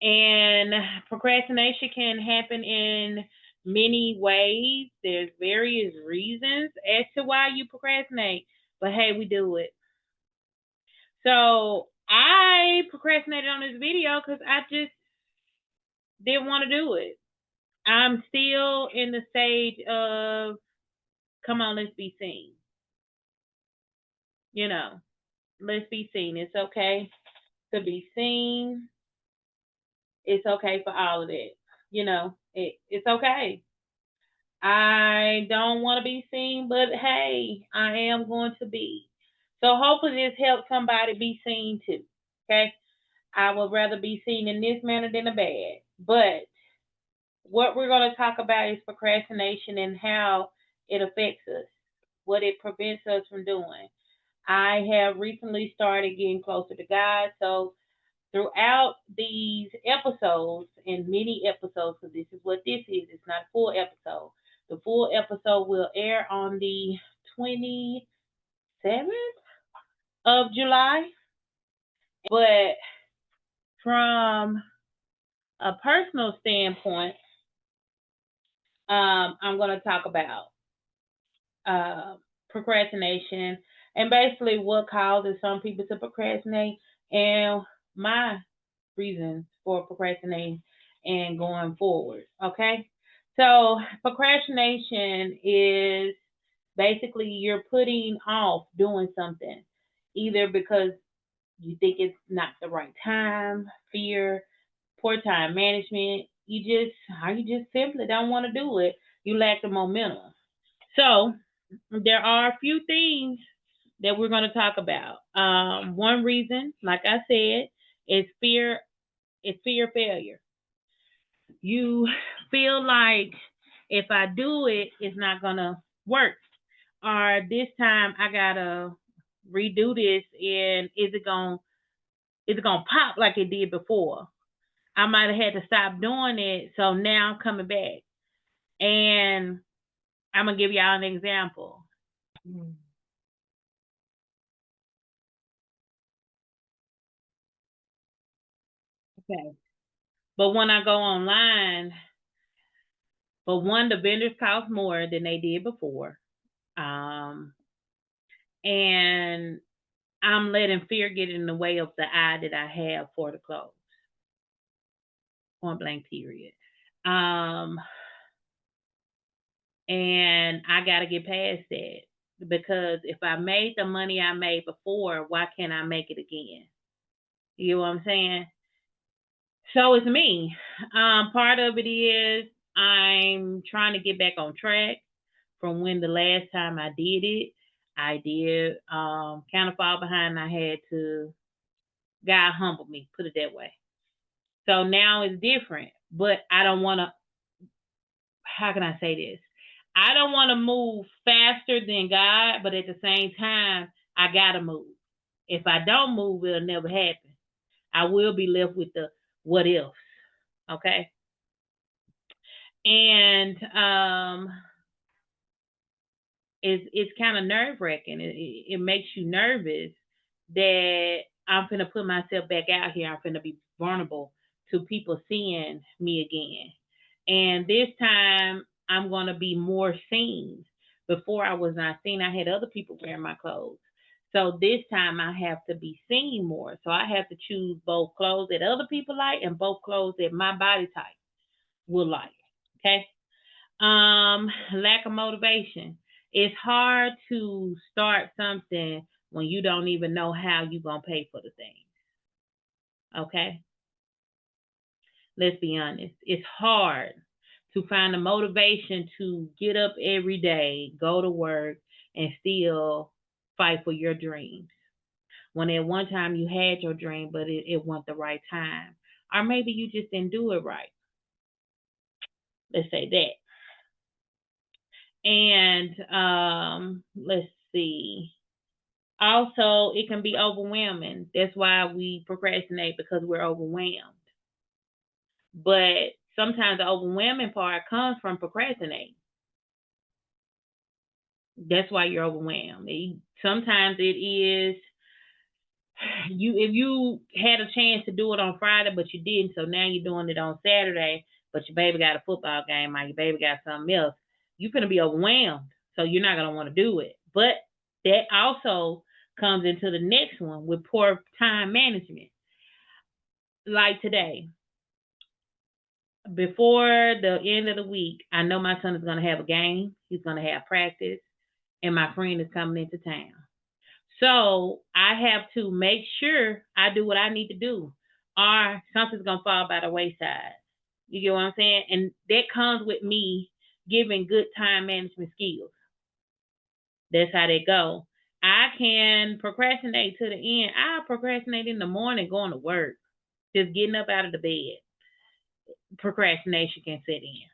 And procrastination can happen in many ways. There's various reasons as to why you procrastinate, but hey, we do it. So I procrastinated on this video because I just didn't want to do it. I'm still in the stage of, come on, let's be seen. You know, let's be seen. It's okay to be seen. It's okay for all of that. It's okay. I don't want to be seen, but hey, I am going to be. So hopefully this helps somebody be seen too. Okay. I would rather be seen in this manner than a bad. But what we're going to talk about is procrastination and how it affects us, what it prevents us from doing. I have recently started getting closer to God. So throughout these episodes and mini episodes, so this is what this is, it's not a full episode. The full episode will air on the 27th of July. But from a personal standpoint, I'm going to talk about procrastination and basically what causes some people to procrastinate and my reasons for procrastinating and going forward. Okay. So procrastination is basically you're putting off doing something either because you think it's not the right time, fear, poor time management. You just simply don't want to do it. You lack the momentum. So there are a few things that we're going to talk about. One reason, like I said, is fear. It's fear of failure. You feel like if I do it, it's not going to work. Or this time I gotta redo this, and is it gonna pop like it did before? I might have had to stop doing it, so now I'm coming back. And I'm gonna give y'all an example. Okay. But when I go online, but one, the vendors cost more than they did before. Um, and I'm letting fear get in the way of the eye that I have for the clothes. Point blank period. Um, and I got to get past that because if I made the money I made before, why can't I make it again? You know what I'm saying? So it's me. Part of it is I'm trying to get back on track from when the last time I did it. I did kind of fall behind. I had to, God humbled me, put it that way. So now it's different, but I don't want to, how can I say this? I don't want to move faster than God, but at the same time, I got to move. If I don't move, it'll never happen. I will be left with the what if. Okay. And it's kind of nerve wracking. It makes you nervous that I'm gonna put myself back out here. I'm gonna be vulnerable to people seeing me again. And this time I'm gonna be more seen. Before I was not seen. I had other people wearing my clothes. So this time I have to be seen more. So I have to choose both clothes that other people like and both clothes that my body type will like. Okay. Lack of motivation. It's hard to start something when you don't even know how you're gonna pay for the thing. Okay, let's be honest. It's hard to find the motivation to get up every day, go to work, and still fight for your dreams. When at one time you had your dream, but it wasn't the right time, or maybe you just didn't do it right. Let's say that. And let's see. Also, it can be overwhelming. That's why we procrastinate because we're overwhelmed. But sometimes the overwhelming part comes from procrastinating. That's why you're overwhelmed. Sometimes it is if you had a chance to do it on Friday but you didn't, so now you're doing it on Saturday, but your baby got a football game or your baby got something else, you're gonna be overwhelmed. So you're not gonna want to do it. But that also comes into the next one with poor time management. Like today, before the end of the week, I know my son is gonna have a game, he's gonna have practice, and my friend is coming into town. So I have to make sure I do what I need to do, or something's gonna fall by the wayside. You get what I'm saying? And that comes with me giving good time management skills. That's how they go. I can procrastinate to the end. I procrastinate in the morning going to work, just getting up out of the bed. Procrastination can set in.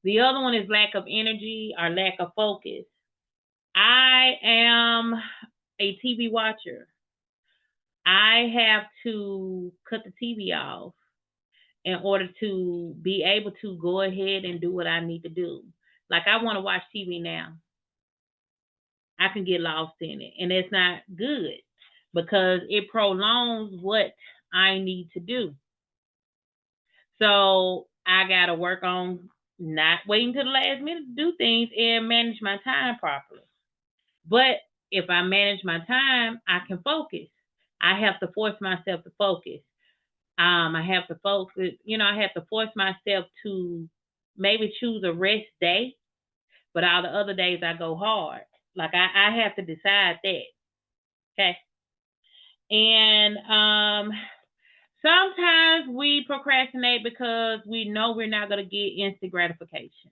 The other one is lack of energy or lack of focus. I am a TV watcher. I have to cut the TV off in order to be able to go ahead and do what I need to do. Like I want to watch TV now. I can get lost in it, and it's not good because it prolongs what I need to do. So I got to work on not waiting till the last minute to do things and manage my time properly. But if I manage my time, I can focus. I have to force myself to focus. I have to focus, I have to force myself to maybe choose a rest day, but all the other days I go hard. Like I have to decide that. Okay. And sometimes we procrastinate because we know we're not going to get instant gratification.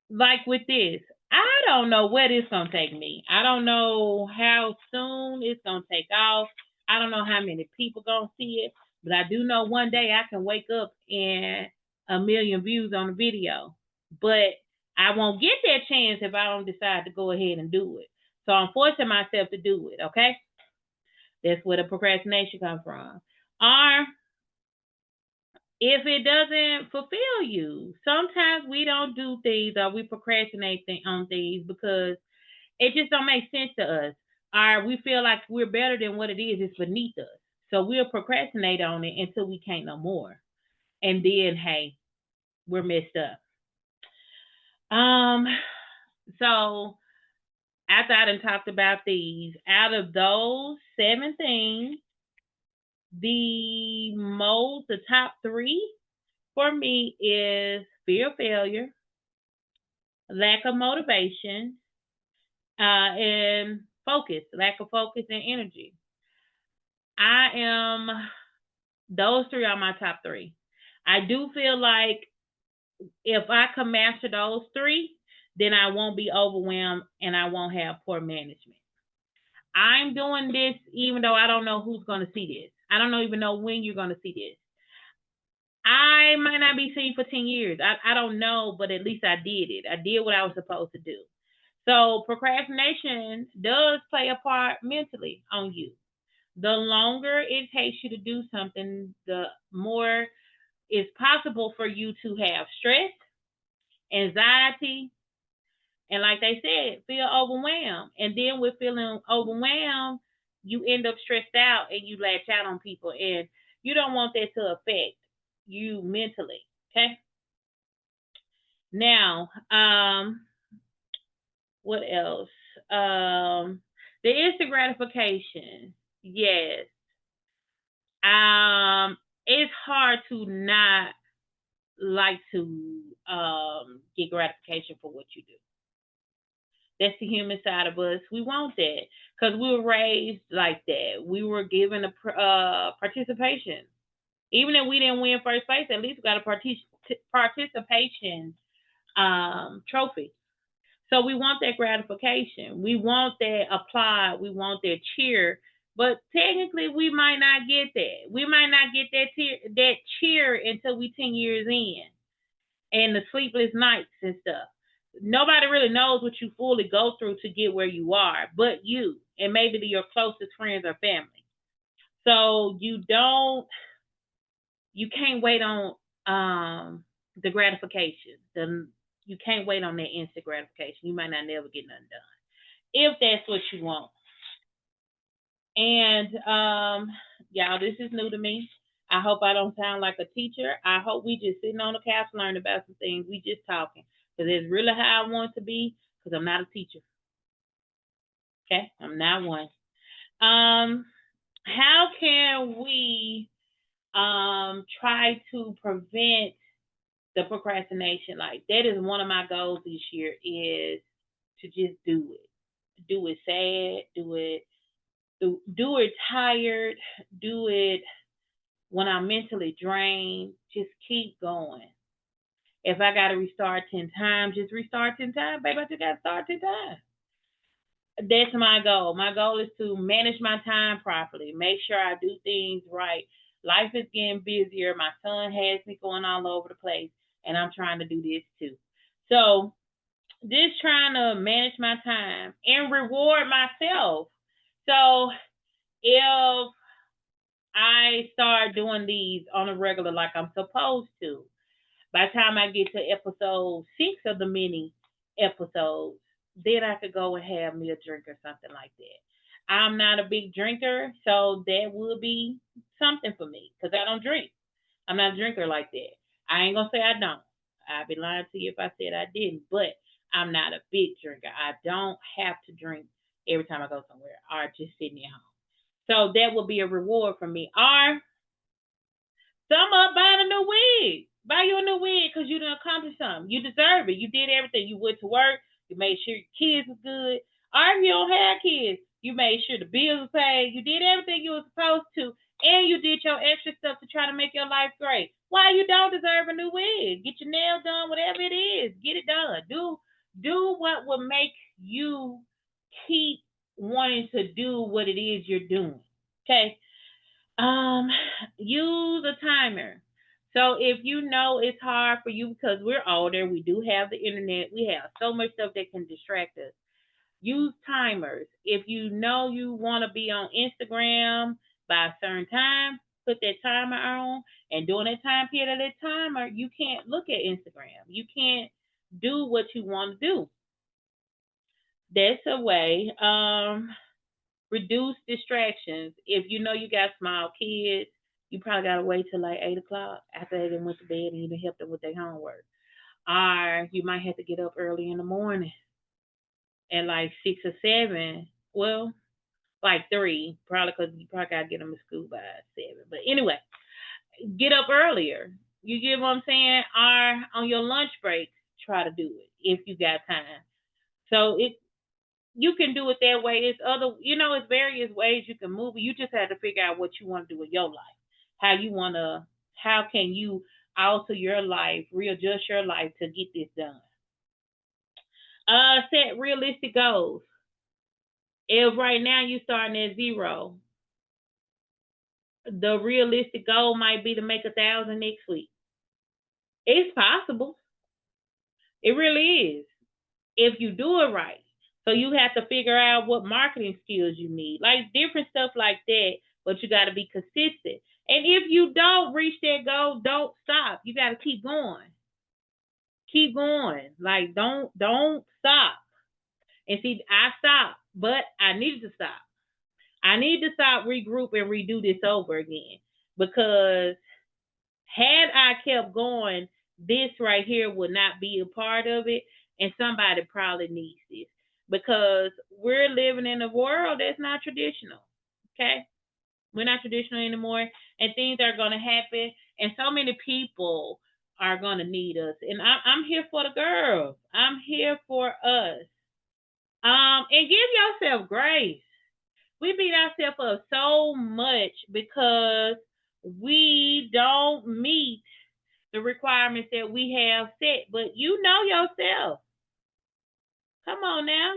Like with this, I don't know where this gonna take me. I don't know how soon it's gonna take off. I don't know how many people gonna see it, but I do know one day I can wake up and a million views on the video. But I won't get that chance if I don't decide to go ahead and do it. So I'm forcing myself to do it. Okay, that's where the procrastination comes from. Or if it doesn't fulfill you, sometimes we don't do things or we procrastinate on things because it just don't make sense to us. Or we feel like we're better than what it is. It's beneath us. So we'll procrastinate on it until we can't no more. And then, hey, we're messed up. Um, so after I done talked about these, out of those 7 things, the top three for me is fear of failure, lack of motivation, and lack of focus and energy. I am, those three are my top three. I do feel like if I can master those three, then I won't be overwhelmed and I won't have poor management. I'm doing this even though I don't know who's going to see this. I don't even know when you're going to see this. I might not be seen for 10 years. I don't know, but at least I did it. I did what I was supposed to do. So procrastination does play a part mentally on you. The longer it takes you to do something, the more it's possible for you to have stress, anxiety, and like they said, feel overwhelmed. And then with feeling overwhelmed, you end up stressed out and you latch out on people. And you don't want that to affect you mentally. Okay. Now, what else? The instant gratification. Yes. It's hard to not like to get gratification for what you do. That's the human side of us. We want that because we were raised like that. We were given a participation. Even if we didn't win first place, at least we got a participation trophy. So we want that gratification. We want that applaud. We want that cheer. But technically, we might not get that. We might not get that cheer until we 10 years in, and the sleepless nights and stuff. Nobody really knows what you fully go through to get where you are, but you and maybe your closest friends or family. So you can't wait on the gratification. You can't wait on that instant gratification. You might not never get nothing done if that's what you want. And y'all, this is new to me. I hope I don't sound like a teacher. I hope we just sitting on the couch learning about some things. We just talking because it's really how I want to be. Because I'm not a teacher. Okay, I'm not one. Um, how can we try to prevent the procrastination? Like that is one of my goals this year is to just do it. Do it sad. Do it tired. Do it when I'm mentally drained. Just keep going. If I gotta restart 10 times, just restart 10 times, baby. I just gotta start 10 times. That's my goal. My goal is to manage my time properly, make sure I do things right. Life is getting busier. My son has me going all over the place, and I'm trying to do this too. So, just trying to manage my time and reward myself. So, if I start doing these on a regular like I'm supposed to, by the time I get to episode 6 of the mini episodes, then I could go and have me a drink or something like that. I'm not a big drinker, so that would be something for me because I don't drink. I'm not a drinker like that. I ain't gonna say I don't. I'd be lying to you if I said I didn't, but I'm not a big drinker. I don't have to drink every time I go somewhere or just sitting at home. So that would be a reward for me. Or some up buying a new wig. Buy you a new wig because you done accomplished something. You deserve it. You did everything. You went to work. You made sure your kids was good. Or if you don't have kids, you made sure the bills were paid. You did everything you were supposed to. And you did your extra stuff to try to make your life great. Why you don't deserve a new wig? Get your nails done, whatever it is. Get it done. Do what will make you keep wanting to do what it is you're doing. Okay? Um, use a timer. So if you know it's hard for you because we're older, we do have the internet, we have so much stuff that can distract us. Use timers. If you know you want to be on Instagram by a certain time, put that timer on. And during that time period of that timer, you can't look at Instagram. You can't do what you want to do. That's a way. Reduce distractions. If you know you got small kids, you probably gotta wait till like 8 o'clock after they done went to bed and you done helped them with their homework. Or you might have to get up early in the morning at like 6 or 7. Well, like 3, probably because you probably gotta get them to school by 7. But anyway, get up earlier. You get what I'm saying? Or on your lunch break, try to do it if you got time. So you can do it that way. It's it's various ways you can move it. You just have to figure out what you want to do with your life. How can you alter your life, readjust your life to get this done? Set realistic goals. If right now you're starting at zero, the realistic goal might be to make 1,000 next week. It's possible. It really is. If you do it right. So you have to figure out what marketing skills you need, like different stuff like that. But you got to be consistent. And if you don't reach that goal, don't stop. You got to keep going. Keep going. Like don't stop. And see, I stopped, but I needed to stop. I need to stop, regroup, and redo this over again because had I kept going, this right here would not be a part of it, and somebody probably needs this because we're living in a world that's not traditional. Okay, we're not traditional anymore, and things are going to happen, and so many people are going to need us, and I'm here for the girls. I'm here for us. And give yourself grace. We beat ourselves up so much because we don't meet the requirements that we have set, but you know yourself. Come on now.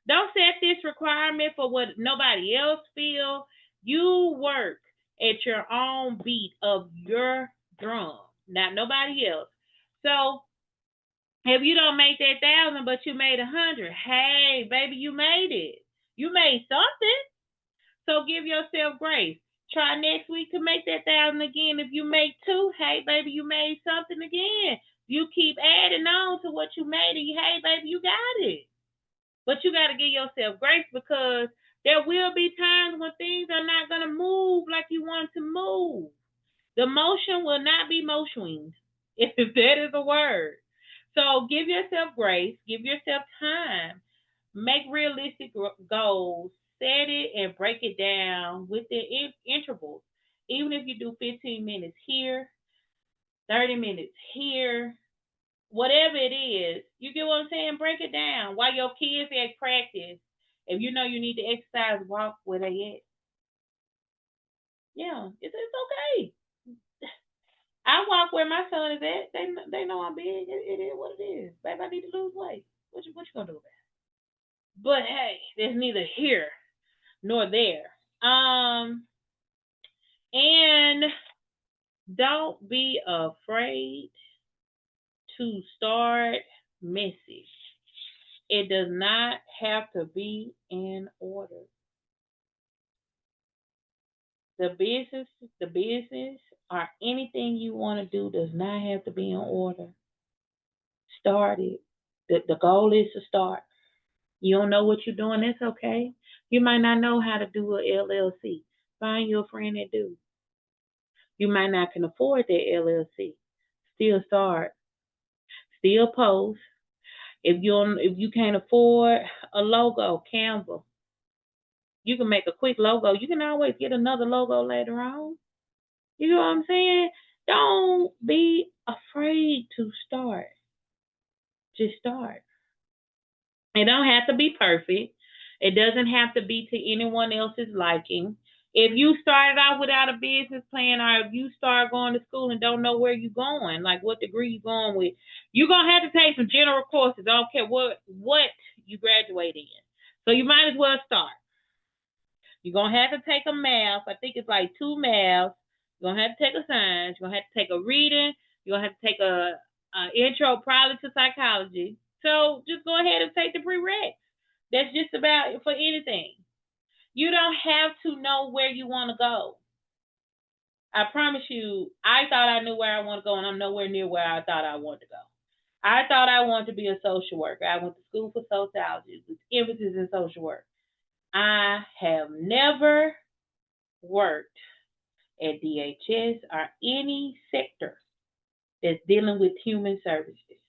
Don't set this requirement for what nobody else feel. You work at your own beat of your drum, not nobody else. So if you don't make that 1,000, but you made 100, hey, baby, you made it. You made something. So give yourself grace. Try next week to make that 1,000 again. If you make 2, hey baby, you made something again. You keep adding on to what you made, and hey baby, you got it. But you got to give yourself grace because There will be times when things are not going to move like you want to move. The motion will not be motioning, if that is a word. So give yourself grace, give yourself time, make realistic goals, set it and break it down within intervals. Even if you do 15 minutes here, 30 minutes here, whatever it is, you get what I'm saying? Break it down. While your kids at practice, if you know you need to exercise, walk where they at. Yeah, it's okay. I walk where my son is at. They know I'm big. It is what it is. Baby, I need to lose weight. What you gonna do about it? But hey, there's neither here nor there. And don't be afraid to start messy. It does not have to be in order. The business, or anything you want to do does not have to be in order. Start it. The goal is to start. You don't know what you're doing, that's okay. You might not know how to do a LLC. Find you a friend that do. You might not can afford that LLC. Still start. Still post. If you can't afford a logo, Canva, you can make a quick logo. You can always get another logo later on. You know what I'm saying? Don't be afraid to start. Just start. It don't have to be perfect. It doesn't have to be to anyone else's liking. If you started out without a business plan, or if you start going to school and don't know where you're going, like what degree you're going with, you're gonna have to take some general courses. I don't care what you graduate in. So you might as well start. You're gonna have to take a math. I think it's like two maths. You're gonna have to take a science. You're gonna have to take a reading. You're gonna have to take a intro probably to psychology. So just go ahead and take the prereqs. That's just about for anything. You don't have to know where you want to go. I promise you, I thought I knew where I want to go, and I'm nowhere near where I thought I wanted to go. I thought I wanted to be a social worker. I went to school for sociology with emphasis in social work. I have never worked at DHS or any sector that's dealing with human services.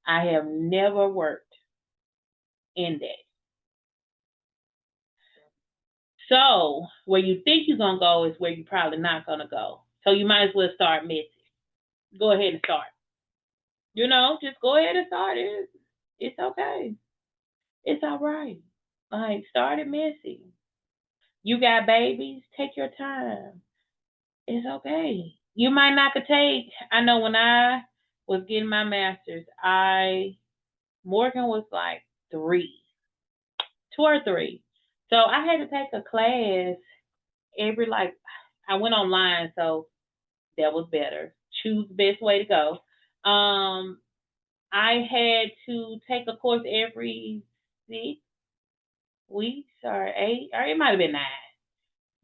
I have never worked in that. So where you think you're gonna go is where you're probably not gonna go. So you might as well start messy. Go ahead and start. Just go ahead and start it. It's okay. It's all right. Like start it messy. You got babies, take your time. It's okay. You might not could take. I know when I was getting my master's, Morgan was like 2 or 3. So I had to take a class every I went online, so that was better. Choose the best way to go. I had to take a course every 6 weeks or 8, or it might have been 9.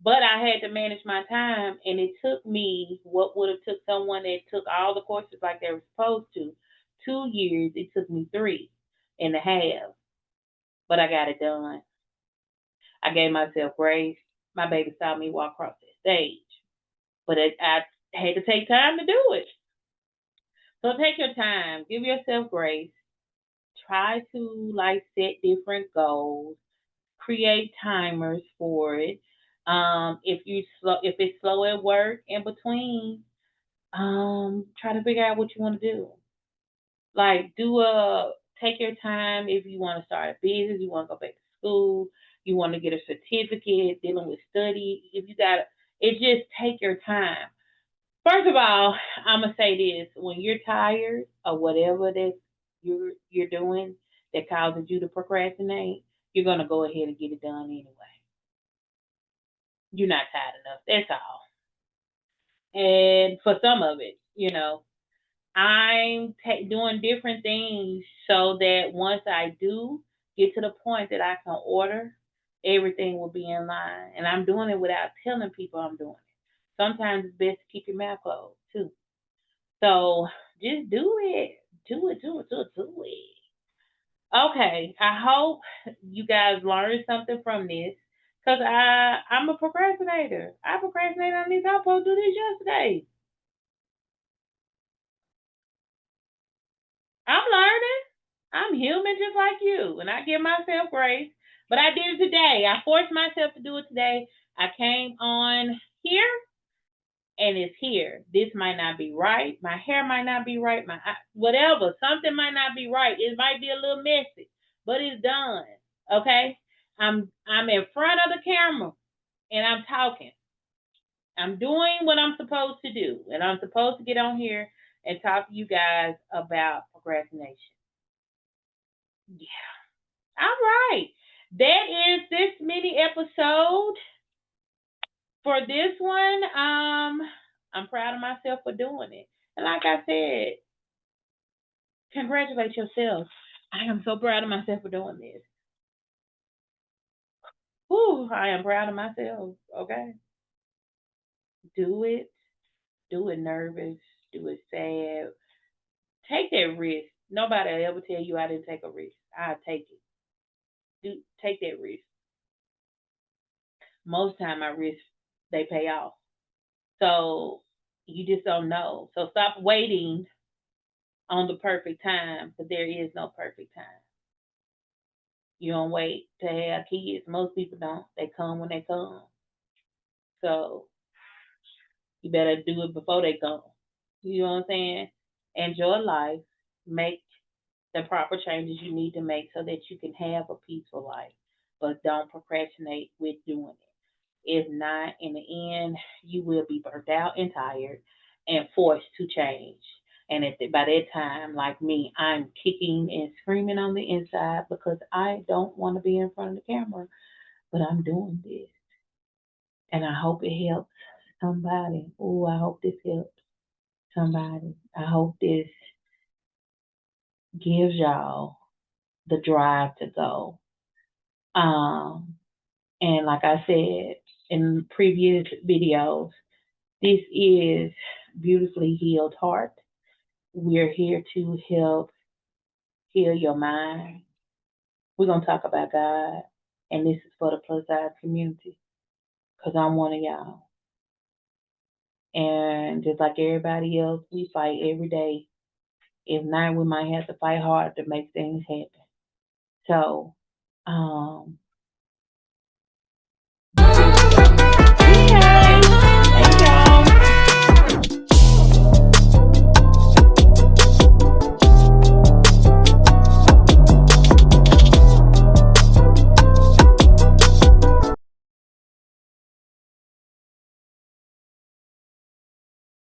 But I had to manage my time, and it took me what would have took someone that took all the courses like they were supposed to 2 years. It took me 3.5, but I got it done. I gave myself grace. My baby saw me walk across the stage, but I had to take time to do it. So take your time, give yourself grace. Try to set different goals, create timers for it. If it's slow at work in between, try to figure out what you want to do. Take your time if you want to start a business, you want to go back to school, you want to get a certificate, dealing with study. If you got it, just take your time. First of all, I'm gonna say this: when you're tired or whatever that you're doing that causes you to procrastinate, you're gonna go ahead and get it done anyway. You're not tired enough. That's all. And for some of it, I'm doing different things so that once I do get to the point that I can order, everything will be in line. And I'm doing it without telling people I'm doing it. Sometimes it's best to keep your mouth closed too. So just do it. Do it, do it, do it, do it. Okay, I hope you guys learned something from this. Cause I'm a procrastinator. I procrastinated on this. I was supposed to do this yesterday. I'm learning. I'm human just like you, and I give myself grace. But I did it today. I forced myself to do it today. I came on here, and it's here. This might not be right. My hair might not be right. Whatever. Something might not be right. It might be a little messy, but it's done. Okay. I'm in front of the camera, and I'm talking. I'm doing what I'm supposed to do, and I'm supposed to get on here and talk to you guys about procrastination. Yeah. All right. That is this mini episode for this one. I'm proud of myself for doing it. And like I said, congratulate yourself. I am so proud of myself for doing this. Whew, I am proud of myself. Okay. Do it. Do it nervous. Do it sad. Take that risk. Nobody will ever tell you I didn't take a risk. I take it. Take that risk. Most time my risks they pay off. So you just don't know. So stop waiting on the perfect time because there is no perfect time. You don't wait to have kids. Most people don't. They come when they come. So you better do it before they come. You know what I'm saying? Enjoy life. Make the proper changes you need to make so that you can have a peaceful life. But don't procrastinate with doing it. If not, in the end, you will be burnt out and tired and forced to change. And by that time, like me, I'm kicking and screaming on the inside because I don't want to be in front of the camera, but I'm doing this. And I hope it helps somebody. Oh, I hope this helps somebody. I hope this gives y'all the drive to go. Um, and like I said in previous videos, this is Beautifully Healed Heart. We're here to help heal your mind. We're going to talk about God, and this is for the plus size community because I'm one of y'all. And just like everybody else, we fight every day. If not, we might have to fight hard to make things happen. So,